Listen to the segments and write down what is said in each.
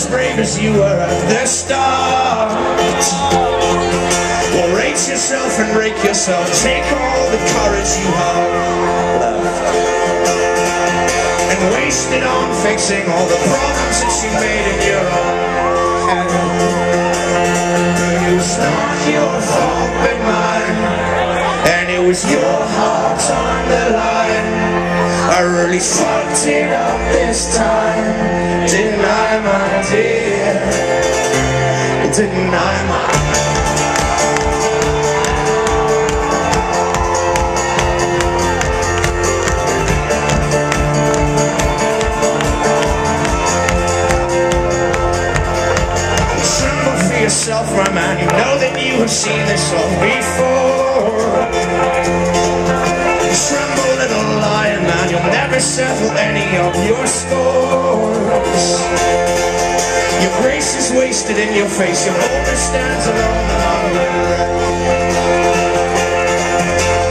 as brave as you were at the start. Well, rate yourself and rake yourself. Take all the courage you have left and waste it on fixing all the problems that you made in your own head. It was not your fault but mine, and it was your heart on the line. I really fucked it up this time, didn't I, my dear? Didn't I, my yourself, my man, you know that you have seen this all before. Tremble, little lion man, you'll never settle any of your scores. Your grace is wasted in your face, your owner stands alone among the wreck.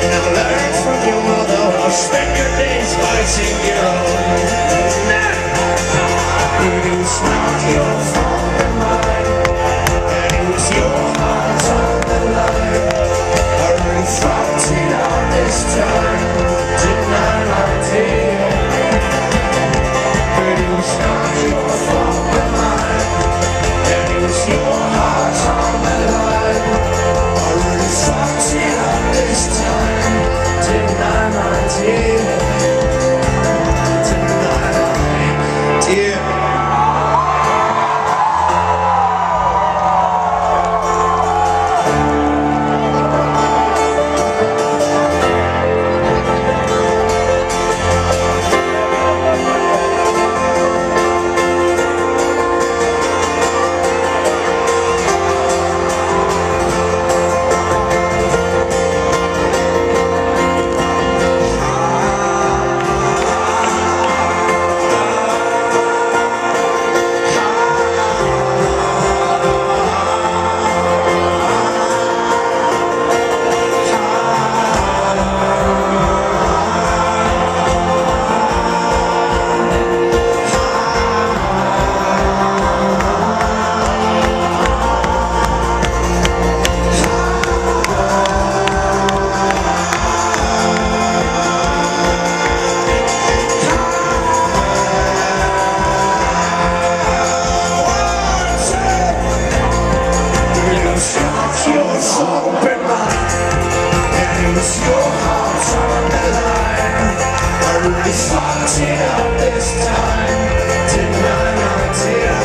Now learn from your mother, or spend your days biting your own neck. It is not your fault but mine, your heart on the line. I really fucked it up this time, didn't I, my dear? But it was not your fault but mine, and it was your heart on the line. I really fucked it up this time, didn't I, my dear? Didn't I, my dear? Fucked it up this time, didn't I, my dear?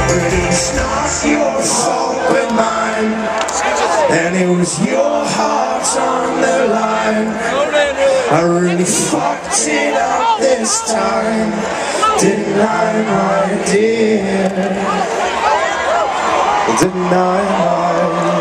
But it's not your fault but mine, and it was your heart on the line. I really fucked it up this time, didn't I, my dear? Didn't I, my